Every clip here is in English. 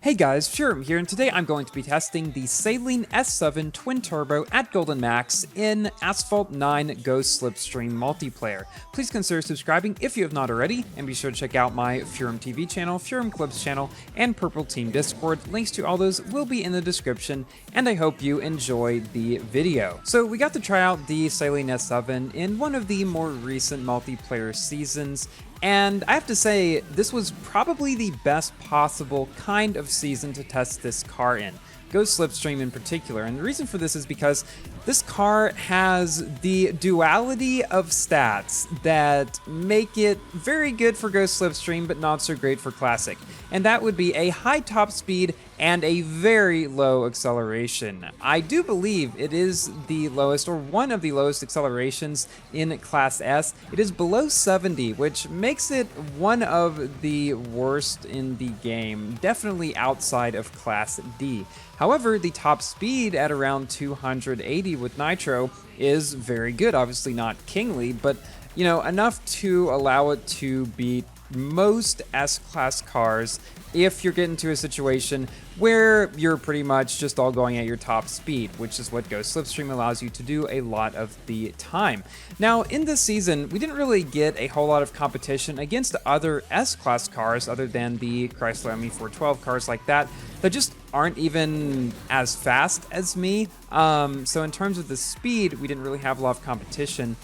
Hey guys, Furum here, and today I'm going to be testing the Saleen S7 Twin Turbo at Golden Max in Asphalt 9 Ghost Slipstream multiplayer. Please consider subscribing if you have not already, and be sure to check out my Furum TV channel, Furum Clips channel, and Purple Team Discord. Links to all those will be in the description, and I hope you enjoy the video. So we got to try out the Saleen S7 in one of the more recent multiplayer seasons, and I have to say, this was probably the best possible kind of season to test this car in. Ghost Slipstream in particular, and the reason for this is because this car has the duality of stats that make it very good for Ghost Slipstream but not so great for Classic, and that would be a high top speed and a very low acceleration. I do believe it is the lowest, or one of the lowest accelerations in Class S. It is below 70, which makes it one of the worst in the game, definitely outside of Class D. However, the top speed at around 280 with Nitro is very good. Obviously not kingly, but you know, enough to allow it to beat most S-Class cars if you're getting to a situation where you're pretty much just all going at your top speed, which is what Ghost Slipstream allows you to do a lot of the time. Now, in this season, we didn't really get a whole lot of competition against other S-Class cars other than the Chrysler ME412 cars like that just aren't even as fast as me. So in terms of the speed, we didn't really have a lot of competition,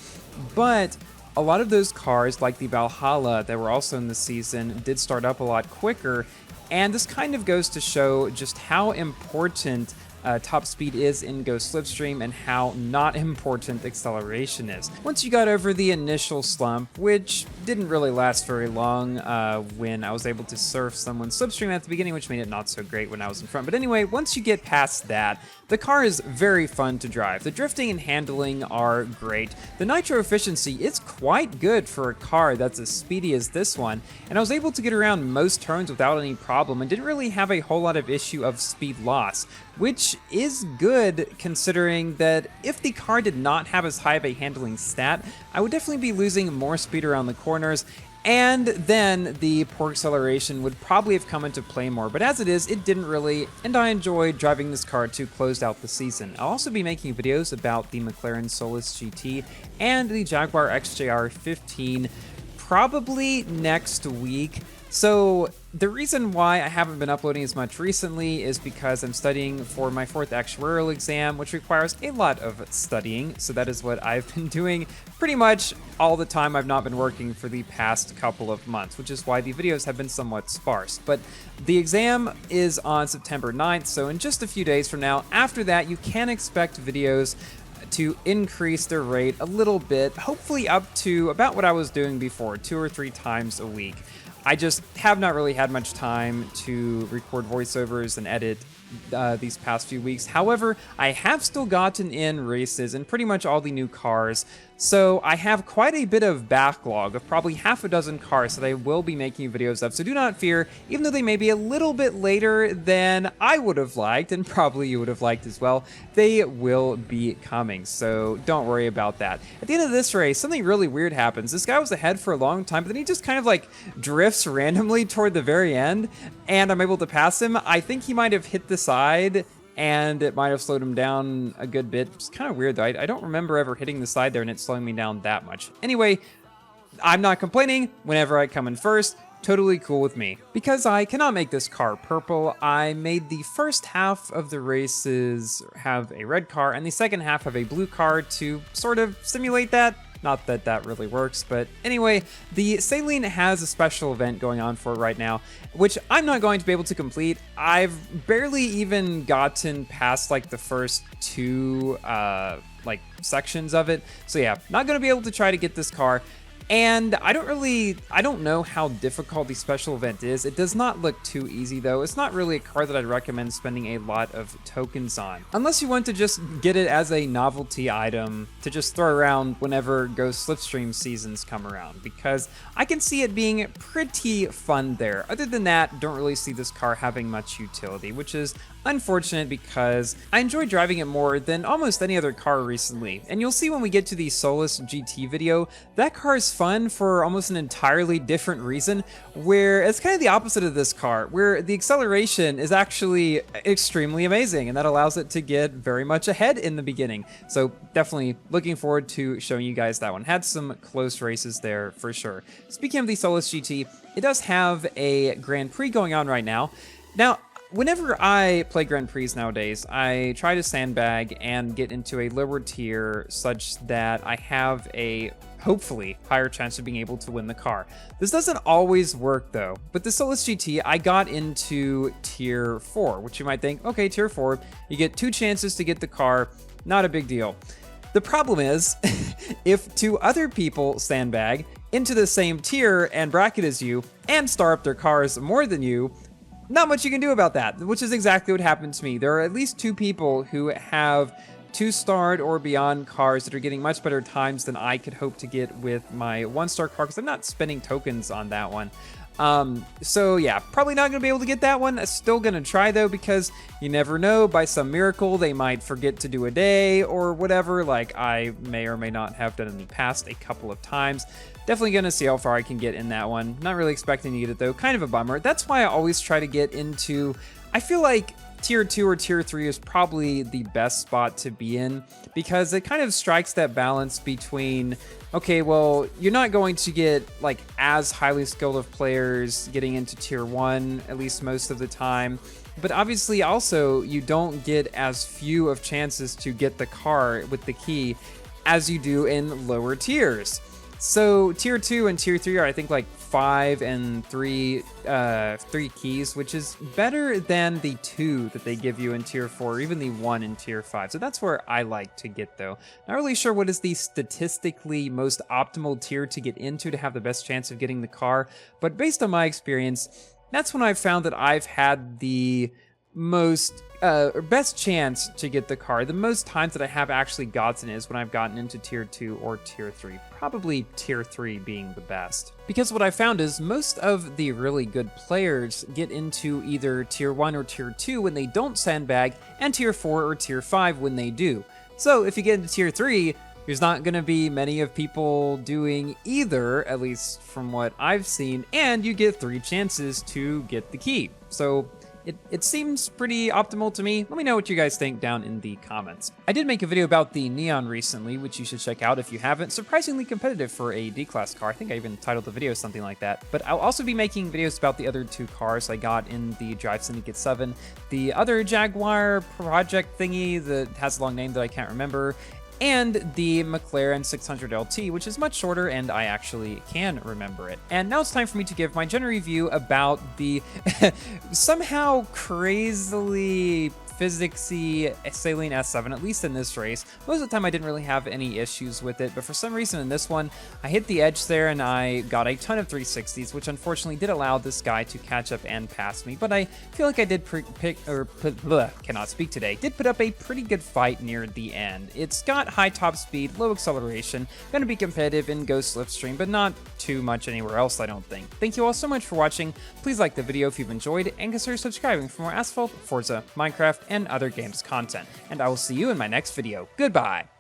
but a lot of those cars, like the Valhalla that were also in the season, did start up a lot quicker, and this kind of goes to show just how important top speed is in Ghost Slipstream and how not important acceleration is. Once you got over the initial slump, which didn't really last very long when I was able to surf someone's Slipstream at the beginning, which made it not so great when I was in front. But anyway, once you get past that, the car is very fun to drive. The drifting and handling are great. The nitro efficiency is quite good for a car that's as speedy as this one, and I was able to get around most turns without any problem and didn't really have a whole lot of issue of speed loss, which is good considering that if the car did not have as high of a handling stat, I would definitely be losing more speed around the corners, and then the poor acceleration would probably have come into play more, but as it is, it didn't really, and I enjoyed driving this car to close out the season. I'll also be making videos about the McLaren Solus GT and the Jaguar XJR 15 probably next week. So the reason why I haven't been uploading as much recently is because I'm studying for my 4th actuarial exam, which requires a lot of studying. So that is what I've been doing pretty much all the time. I've not been working for the past couple of months, which is why the videos have been somewhat sparse. But the exam is on September 9th, so in just a few days from now. After that, you can expect videos to increase their rate a little bit, hopefully up to about what I was doing before, 2 or 3 times a week. I just have not really had much time to record voiceovers and edit these past few weeks. However, I have still gotten in races in pretty much all the new cars, so I have quite a bit of backlog of probably half a dozen cars that I will be making videos of, so do not fear, even though they may be a little bit later than I would have liked, and probably you would have liked as well, they will be coming, so don't worry about that. At the end of this race, something really weird happens. This guy was ahead for a long time, but then he just kind of like drifts randomly toward the very end, and I'm able to pass him. I think he might have hit the side, and it might have slowed him down a good bit. It's kind of weird though. I don't remember ever hitting the side there and it slowing me down that much. Anyway, I'm not complaining whenever I come in first. Totally cool with me. Because I cannot make this car purple, I made the first half of the races have a red car and the second half have a blue car to sort of simulate that. Not that that really works, but anyway, the Saleen has a special event going on for it right now, which I'm not going to be able to complete. I've barely even gotten past like the first 2 like sections of it. So yeah, not going to be able to try to get this car. And I don't know how difficult the special event is. It does not look too easy though. It's not really a car that I'd recommend spending a lot of tokens on. Unless you want to just get it as a novelty item to just throw around whenever Ghost Slipstream seasons come around, because I can see it being pretty fun there. Other than that, don't really see this car having much utility, which is unfortunate because I enjoy driving it more than almost any other car recently. And you'll see when we get to the Solus GT video, that car is fun for almost an entirely different reason, where it's kind of the opposite of this car, where the acceleration is actually extremely amazing, and that allows it to get very much ahead in the beginning. So definitely looking forward to showing you guys that one. Had some close races there for sure. Speaking of the Solus GT, it does have a Grand Prix going on right now. Now, whenever I play Grand Prix nowadays, I try to sandbag and get into a lower tier such that I have a, hopefully, higher chance of being able to win the car. This doesn't always work though. But the Solus GT, I got into tier 4, which you might think, okay, tier 4, you get 2 chances to get the car, not a big deal. The problem is, if 2 other people sandbag into the same tier and bracket as you and star up their cars more than you, not much you can do about that, which is exactly what happened to me. There are at least 2 people who have 2-starred or beyond cars that are getting much better times than I could hope to get with my 1-star car, because I'm not spending tokens on that one. So yeah, probably not going to be able to get that one. I'm still going to try though, because you never know, by some miracle they might forget to do a day or whatever, like I may or may not have done in the past a couple of times. Definitely going to see how far I can get in that one. Not really expecting to get it though, kind of a bummer. That's why I always try to get into, I feel like tier 2 or tier 3 is probably the best spot to be in, because it kind of strikes that balance between, okay, well, you're not going to get like as highly skilled of players getting into tier 1, at least most of the time, but obviously also you don't get as few of chances to get the car with the key as you do in lower tiers. So tier 2 and tier 3 are, I think, like 5 and 3 keys, which is better than the 2 that they give you in tier 4, or even the 1 in tier 5. So that's where I like to get though. Not really sure what is the statistically most optimal tier to get into to have the best chance of getting the car, but based on my experience, that's when I've found that I've had the most or best chance to get the car. The most times that I have actually gotten is when I've gotten into tier 2 or tier 3, probably tier 3 being the best. Because what I found is most of the really good players get into either tier 1 or tier 2 when they don't sandbag, and tier 4 or tier 5 when they do. So if you get into tier 3, there's not going to be many of people doing either, at least from what I've seen, and you get 3 chances to get the key. So it seems pretty optimal to me. Let me know what you guys think down in the comments. I did make a video about the Neon recently, which you should check out if you haven't. Surprisingly competitive for a D-Class car. I think I even titled the video something like that. But I'll also be making videos about the other 2 cars I got in the Drive Syndicate 7. The other Jaguar project thingy that has a long name that I can't remember, and the McLaren 600 LT, which is much shorter, and I actually can remember it. And now it's time for me to give my general review about the somehow crazily physicsy Saleen S7, at least in this race. Most of the time I didn't really have any issues with it, but for some reason in this one, I hit the edge there and I got a ton of 360s, which unfortunately did allow this guy to catch up and pass me, but I feel like I did cannot speak today, did put up a pretty good fight near the end. It's got high top speed, low acceleration, gonna be competitive in Go Slipstream, but not too much anywhere else, I don't think. Thank you all so much for watching. Please like the video if you've enjoyed, and consider subscribing for more Asphalt, Forza, Minecraft, and other games content. And I will see you in my next video. Goodbye!